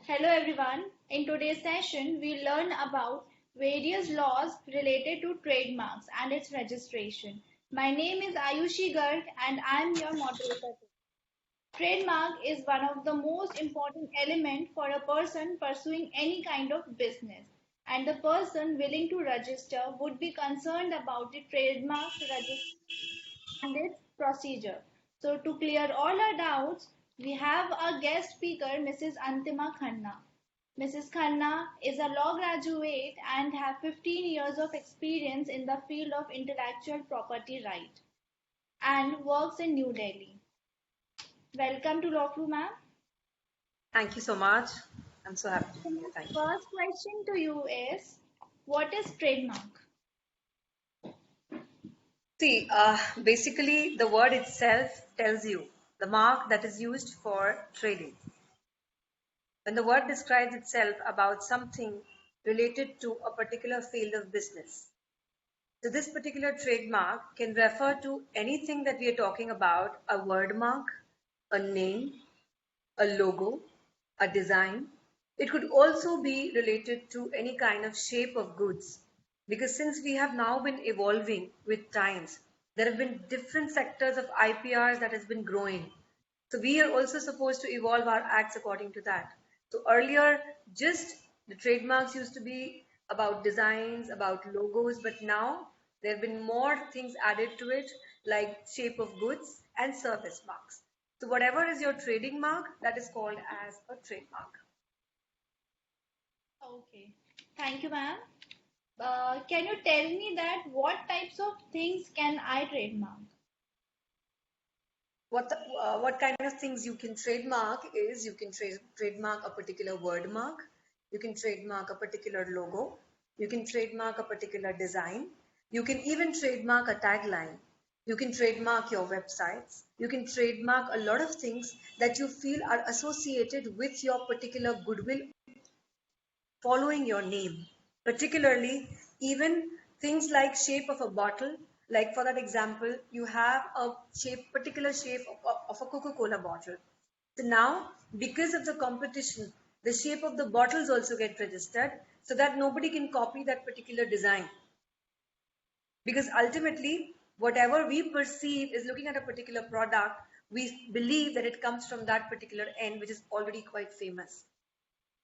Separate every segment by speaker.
Speaker 1: Hello everyone. In today's session, we learn about various laws related to trademarks and its registration. My name is Ayushi Garg and I am your moderator. Trademark is one of the most important elements for a person pursuing any kind of business, and the person willing to register would be concerned about the trademark registration and its procedure. So, to clear all our doubts, we have a guest speaker, Mrs. Antima Khanna. Mrs. Khanna is a law graduate and have 15 years of experience in the field of intellectual property right and works in New Delhi. Welcome to Law Crew, ma'am.
Speaker 2: Thank you so much. I'm so happy to be here. Thank you.
Speaker 1: First question to you is, what is trademark?
Speaker 2: See, basically, the word itself tells you the mark that is used for trading. When the word describes itself about something related to a particular field of business. So this particular trademark can refer to anything that we are talking about, a word mark, a name, a logo, a design. It could also be related to any kind of shape of goods. Because since we have now been evolving with times, there have been different sectors of IPRs that has been growing. So we are also supposed to evolve our acts according to that. So earlier, just the trademarks used to be about designs, about logos, but now there have been more things added to it, like shape of goods and service marks. So whatever is your trading mark, that is called as a trademark.
Speaker 1: Okay, thank you, ma'am. Can you tell me that what types of things can I trademark?
Speaker 2: What kind of things you can trademark is you can trademark a particular word mark, you can trademark a particular logo, you can trademark a particular design, you can even trademark a tagline, you can trademark your websites, you can trademark a lot of things that you feel are associated with your particular goodwill following your name. Particularly, even things like shape of a bottle, like for that example, you have a particular shape of a Coca-Cola bottle. So now, because of the competition, the shape of the bottles also get registered so that nobody can copy that particular design. Because ultimately, whatever we perceive is looking at a particular product, we believe that it comes from that particular end, which is already quite famous.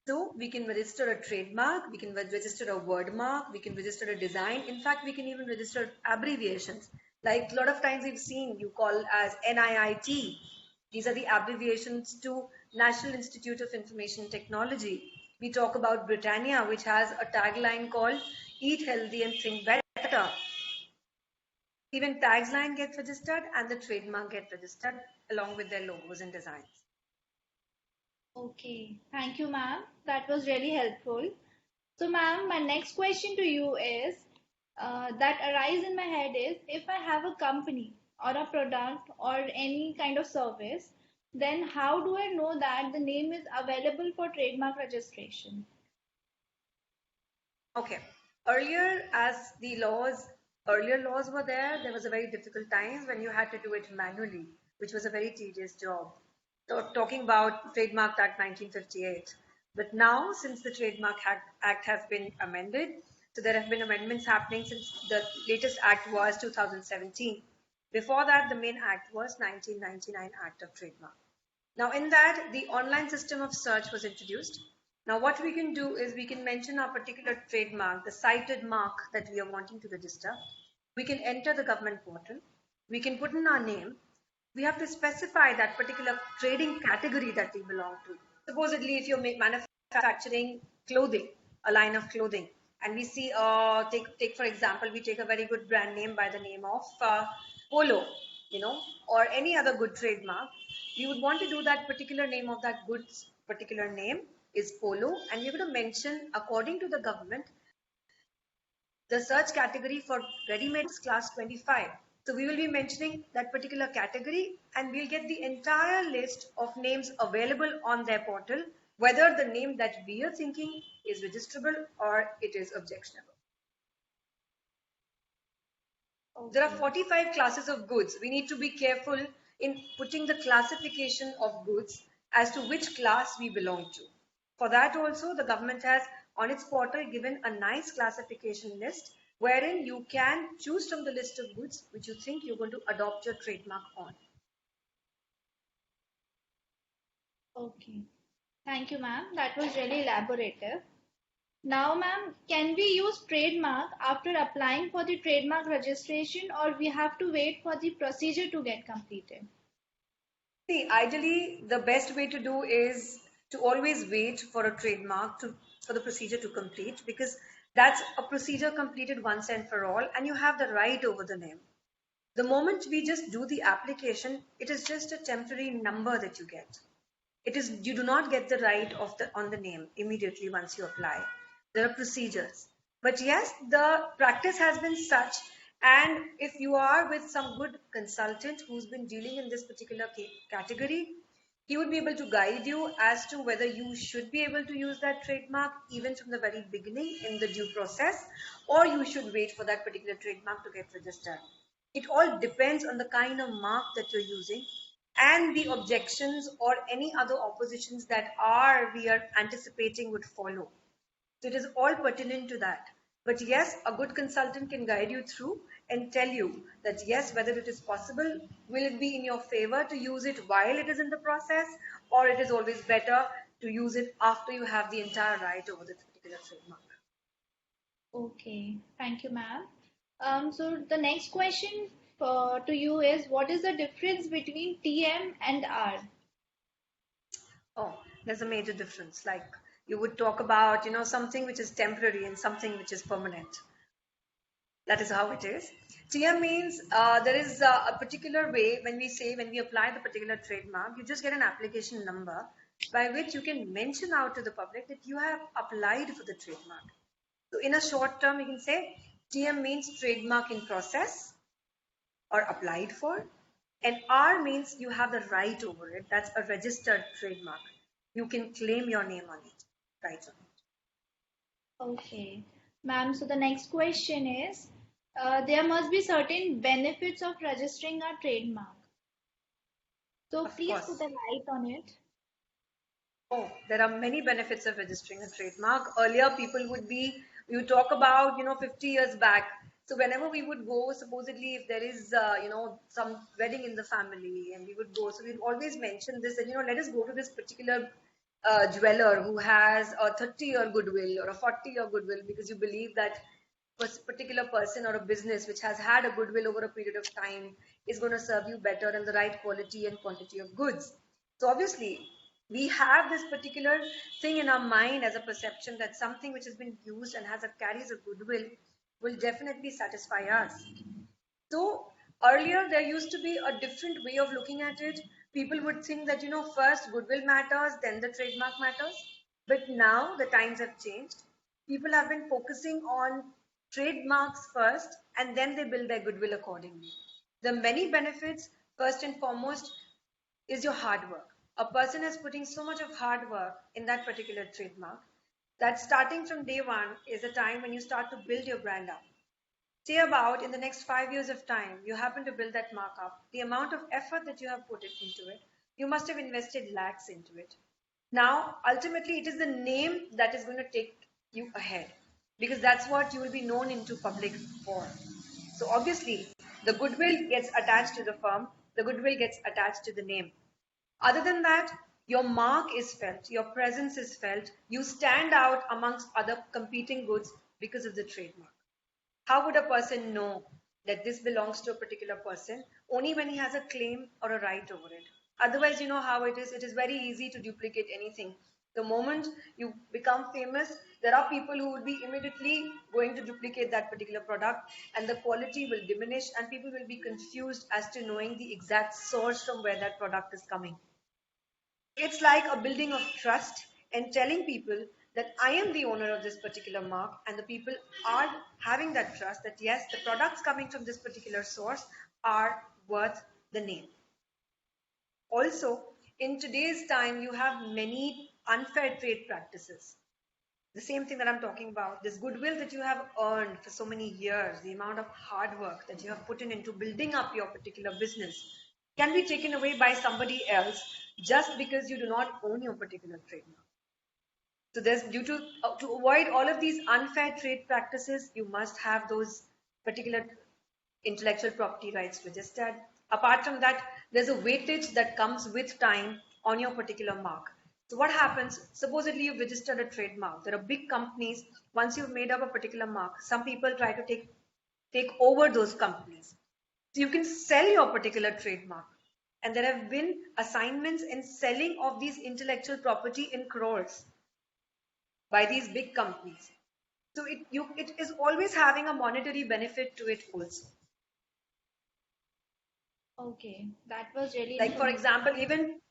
Speaker 2: So we can register a trademark, we can register a word mark, we can register a design. In fact, we can even register abbreviations. Like a lot of times we've seen you call as NIIT. These are the abbreviations to National Institute of Information Technology. We talk about Britannia, which has a tagline called Eat Healthy and Think Better. Even tagline gets registered and the trademark gets registered along with their logos and designs.
Speaker 1: Okay, thank you, ma'am. That was really helpful. So, ma'am, my next question to you is that arise in my head is if I have a company or a product or any kind of service, then how do I know that the name is available for trademark registration?
Speaker 2: Okay. As the earlier laws were there was a very difficult time when you had to do it manually, which was a very tedious job. So talking about Trademark Act 1958. But now, since the Trademark Act has been amended, so there have been amendments happening since the latest act was 2017. Before that, the main act was 1999 Act of Trademark. Now in that, the online system of search was introduced. Now what we can do is we can mention our particular trademark, the cited mark that we are wanting to register. We can enter the government portal. We can put in our name. We have to specify that particular trading category that we belong to. Supposedly, if you're manufacturing clothing, a line of clothing, and we see, take for example, we take a very good brand name by the name of Polo, or any other good trademark, we would want to do that particular name of that goods particular name is Polo, and we're going to mention according to the government the search category for ready-made class 25. So we will be mentioning that particular category and we'll get the entire list of names available on their portal, whether the name that we are thinking is registrable or it is objectionable. Okay. There are 45 classes of goods. We need to be careful in putting the classification of goods as to which class we belong to. For that also, the government has on its portal given a nice classification list wherein you can choose from the list of goods which you think you're going to adopt your trademark on.
Speaker 1: Okay. Thank you, ma'am. That was really elaborative. Now, ma'am, can we use trademark after applying for the trademark registration, or we have to wait for the procedure to get completed?
Speaker 2: See, ideally, the best way to do is to always wait for a trademark for the procedure to complete, because that's a procedure completed once and for all, and you have the right over the name. The moment we just do the application, it is just a temporary number that you get. It is you do not get the right of the on the name immediately once you apply. There are procedures. But yes, the practice has been such, and if you are with some good consultant who's been dealing in this particular category, he would be able to guide you as to whether you should be able to use that trademark even from the very beginning in the due process, or you should wait for that particular trademark to get registered. It all depends on the kind of mark that you're using and the objections or any other oppositions that we are anticipating would follow. So it is all pertinent to that. But yes, a good consultant can guide you through and tell you that yes, whether it is possible, will it be in your favor to use it while it is in the process, or it is always better to use it after you have the entire right over the particular trademark.
Speaker 1: Okay, thank you, ma'am. So the next question to you is, what is the difference between TM and R?
Speaker 2: Oh, there's a major difference. Like you would talk about, something which is temporary and something which is permanent. That is how it is. TM means there is a particular way when we apply the particular trademark, you just get an application number by which you can mention out to the public that you have applied for the trademark. So in a short term, you can say TM means trademark in process or applied for, and R means you have the right over it. That's a registered trademark. You can claim your name on it, right on it.
Speaker 1: Okay, ma'am. So the next question is, there must be certain benefits of registering a trademark. So
Speaker 2: Of
Speaker 1: please put
Speaker 2: course.
Speaker 1: a light on it.
Speaker 2: Oh, there are many benefits of registering a trademark. Earlier, we would talk about, 50 years back. So whenever we would go, supposedly if there is, some wedding in the family and we would go, so we'd always mention this that, let us go to this particular jeweler who has a 30-year goodwill or a 40-year goodwill because you believe that particular person or a business which has had a goodwill over a period of time is going to serve you better and the right quality and quantity of goods. So obviously, we have this particular thing in our mind as a perception that something which has been used and carries a goodwill will definitely satisfy us. So earlier there used to be a different way of looking at it. People would think that, first goodwill matters, then the trademark matters. But now the times have changed. People have been focusing on trademarks first and then they build their goodwill accordingly. The many benefits, first and foremost, is your hard work. A person is putting so much of hard work in that particular trademark that starting from day one is a time when you start to build your brand up. Say about in the next 5 years of time, you happen to build that markup, the amount of effort that you have put into it, you must have invested lakhs into it. Now, ultimately, it is the name that is going to take you ahead because that's what you will be known into public for. So obviously, the goodwill gets attached to the firm, the goodwill gets attached to the name. Other than that, your mark is felt, your presence is felt, you stand out amongst other competing goods because of the trademark. How would a person know that this belongs to a particular person? Only when he has a claim or a right over it. Otherwise, you know how it is very easy to duplicate anything. The moment you become famous, there are people who will be immediately going to duplicate that particular product and the quality will diminish and people will be confused as to knowing the exact source from where that product is coming. It's like a building of trust and telling people that I am the owner of this particular mark, and the people are having that trust that yes, the products coming from this particular source are worth the name. Also, in today's time, you have many unfair trade practices. The same thing that I'm talking about, this goodwill that you have earned for so many years, the amount of hard work that you have put in into building up your particular business can be taken away by somebody else just because you do not own your particular trademark. So there's to avoid all of these unfair trade practices, you must have those particular intellectual property rights registered. Apart from that, there's a weightage that comes with time on your particular mark. So what happens? Supposedly you've registered a trademark. There are big companies. Once you've made up a particular mark, some people try to take over those companies. So you can sell your particular trademark. And there have been assignments in selling of these intellectual property in crores by these big companies. So it is always having a monetary benefit to it also.
Speaker 1: Okay, that was really
Speaker 2: Like for
Speaker 1: informative.
Speaker 2: example,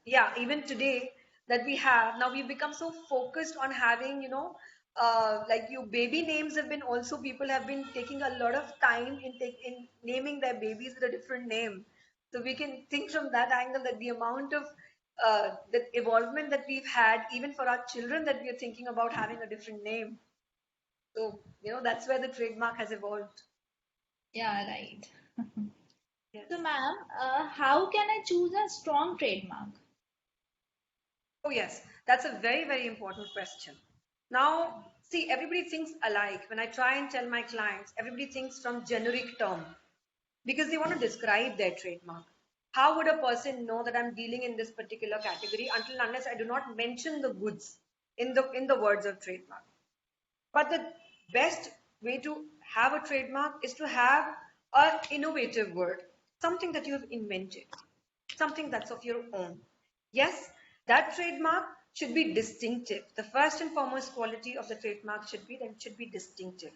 Speaker 2: even today that we have now, we've become so focused on having, like your baby names have been also, people have been taking a lot of time in naming their babies with a different name. So we can think from that angle that the amount of the evolvement that we've had, even for our children, that we are thinking about having a different name. So, that's where the trademark has evolved.
Speaker 1: Yeah, right. So,
Speaker 2: Yes.
Speaker 1: ma'am, how can I choose a strong trademark?
Speaker 2: Oh, yes, that's a very, very important question. Now, see, everybody thinks alike. When I try and tell my clients, everybody thinks from generic term because they want to describe their trademark. How would a person know that I'm dealing in this particular category until and unless I do not mention the goods in the words of trademark? But the best way to have a trademark is to have an innovative word, something that you've invented, something that's of your own. Yes, that trademark should be distinctive. The first and foremost quality of the trademark should be that it should be distinctive.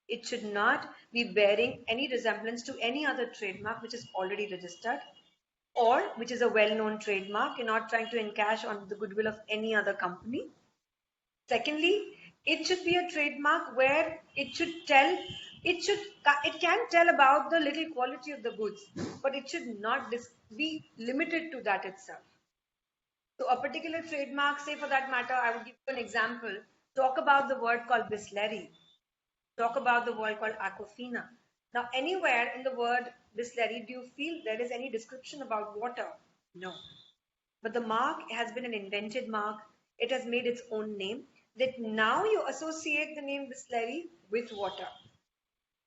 Speaker 2: It should not be bearing any resemblance to any other trademark which is already registered or which is a well-known trademark. You're not trying to encash on the goodwill of any other company. Secondly, it should be a trademark where it can tell about the little quality of the goods, but it should not be limited to that itself. So a particular trademark, say for that matter, I would give you an example. Talk about the word called Bisleri. Talk about the word called Aquafina. Now, anywhere in the word Bisleri, do you feel there is any description about water? No. But the mark has been an invented mark. It has made its own name. That now you associate the name Bisleri with water.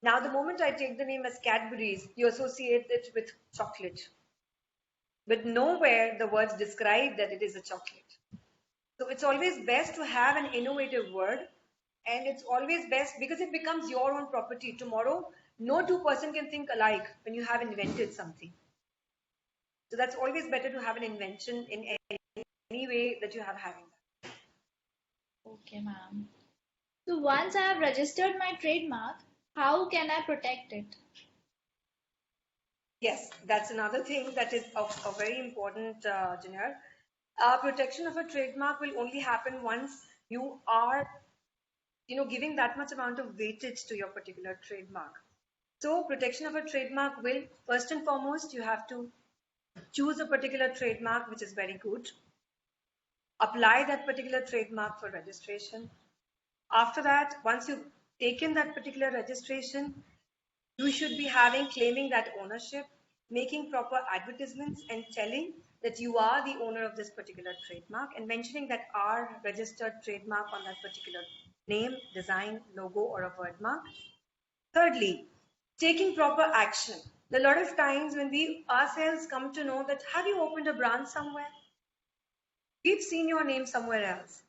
Speaker 2: Now, the moment I take the name as Cadbury's, you associate it with chocolate. But nowhere the words describe that it is a chocolate. So it's always best to have an innovative word, and it's always best because it becomes your own property. Tomorrow, no two-person can think alike when you have invented something. So that's always better to have an invention in any way that you have having that.
Speaker 1: Okay, ma'am. So, once I have registered my trademark, how can I protect it?
Speaker 2: Yes, that's another thing that is of a very important, Janelle. Protection of a trademark will only happen once you are, giving that much amount of weightage to your particular trademark. So protection of a trademark will, first and foremost, you have to choose a particular trademark which is very good, apply that particular trademark for registration. After that, once you've taken that particular registration, you should be claiming that ownership, making proper advertisements and telling that you are the owner of this particular trademark and mentioning that our registered trademark on that particular name, design, logo, or a word mark. Thirdly, taking proper action. A lot of times when we ourselves come to know that, have you opened a branch somewhere? We've seen your name somewhere else.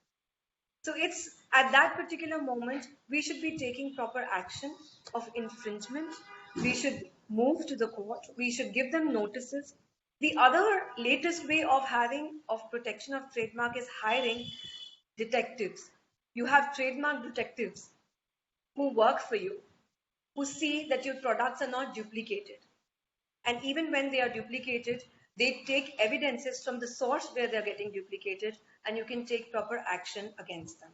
Speaker 2: So it's at that particular moment, we should be taking proper action of infringement. We should move to the court. We should give them notices. The other latest way of protection of trademark is hiring detectives. You have trademark detectives who work for you, who see that your products are not duplicated. And even when they are duplicated, they take evidences from the source where they're getting duplicated, and you can take proper action against them.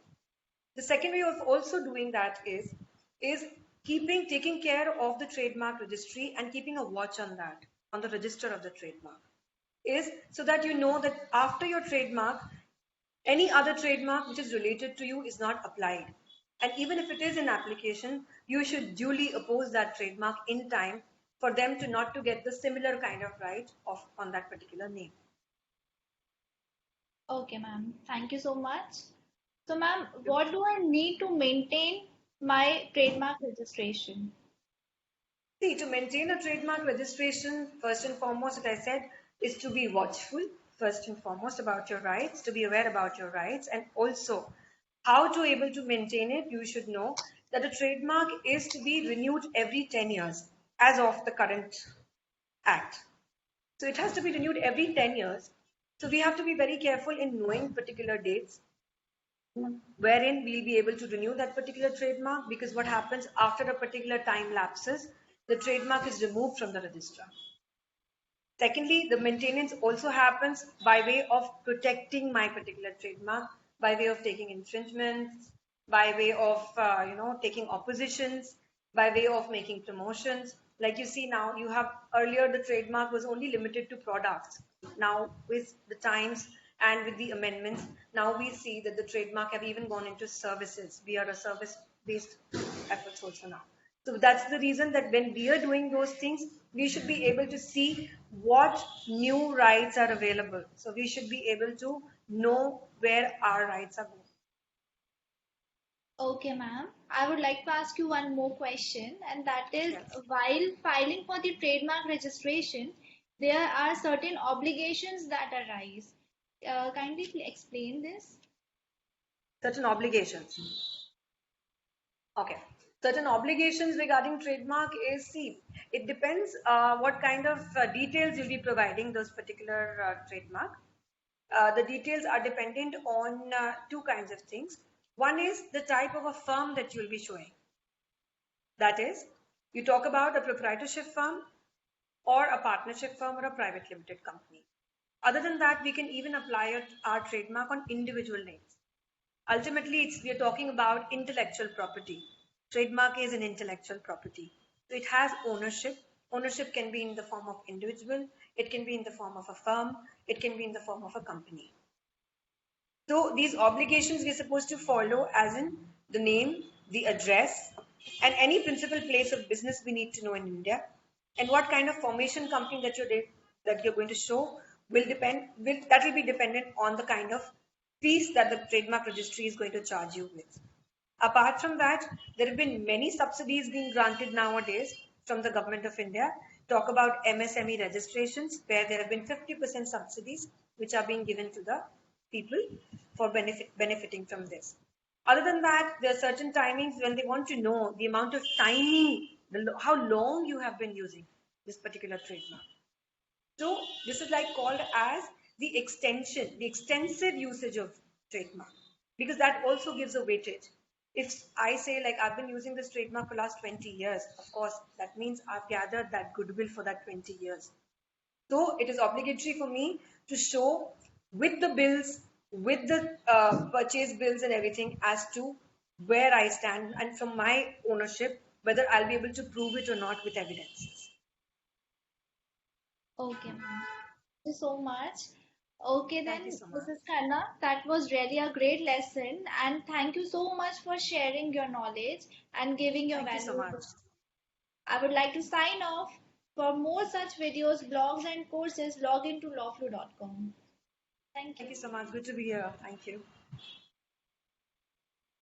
Speaker 2: The second way of also doing that is taking care of the trademark registry and keeping a watch on that, on the register of the trademark, is so that you know that after your trademark, any other trademark which is related to you is not applied. And even if it is in application, you should duly oppose that trademark in time for them to not to get the similar kind of right of on that particular name.
Speaker 1: Okay, ma'am. Thank you so much. So, ma'am, what do I need to maintain my trademark registration?
Speaker 2: See, to maintain a trademark registration, first and foremost, as I said, is to be watchful, first and foremost, about your rights, to be aware about your rights, and also how to able to maintain it. You should know that a trademark is to be renewed every 10 years, as of the current act. So it has to be renewed every 10 years. So we have to be very careful in knowing particular dates wherein we'll be able to renew that particular trademark, because what happens after a particular time lapses, the trademark is removed from the registrar. Secondly, the maintenance also happens by way of protecting my particular trademark, by way of taking infringements, by way of taking oppositions, by way of making promotions. Like you see now, you have earlier the trademark was only limited to products. Now with the times and with the amendments, now we see that the trademark have even gone into services. We are a service-based efforts also now. So that's the reason that when we are doing those things, we should be able to see what new rights are available. So we should be able to know where our rights are going.
Speaker 1: Okay, ma'am. I would like to ask you one more question, and that is
Speaker 2: Yes.
Speaker 1: while filing for the trademark registration, there are certain obligations that arise. Kindly explain this.
Speaker 2: Certain obligations. Okay. Certain obligations regarding trademark is, see, it depends what kind of details you'll be providing those particular trademark. The details are dependent on two kinds of things. One is the type of a firm that you'll be showing. That is, you talk about a proprietorship firm or a partnership firm or a private limited company. Other than that, we can even apply our trademark on individual names. Ultimately, we are talking about intellectual property. Trademark is an intellectual property. So it has ownership. Ownership can be in the form of individual, it can be in the form of a firm, it can be in the form of a company. So these obligations we're supposed to follow, as in the name, the address, and any principal place of business we need to know in India, and what kind of formation company that you're going to show that will be dependent on the kind of fees that the trademark registry is going to charge you with. Apart from that, there have been many subsidies being granted nowadays from the government of India. Talk about MSME registrations, where there have been 50% subsidies which are being given to the people for benefiting from this. Other than that, there are certain timings when they want to know the amount of timing, how long you have been using this particular trademark. So this is like called as the extension, the extensive usage of trademark, because that also gives a weightage. If I say like I've been using this trademark for last 20 years, of course, that means I've gathered that goodwill for that 20 years. So it is obligatory for me to show with the bills, with the purchase bills and everything as to where I stand and from my ownership, whether I'll be able to prove it or not with evidences.
Speaker 1: Okay, ma'am. Thank you so much. Okay,
Speaker 2: Thank you
Speaker 1: then,
Speaker 2: so much.
Speaker 1: Mrs. Khanna, that was really a great lesson, and thank you so much for sharing your knowledge and giving your
Speaker 2: Thank you so
Speaker 1: valuable
Speaker 2: much.
Speaker 1: input. I would like to sign off. For more such videos, blogs, and courses, log into lawflu.com. Thank
Speaker 2: Thank
Speaker 1: you.
Speaker 2: you so much. Good to be here. Thank you.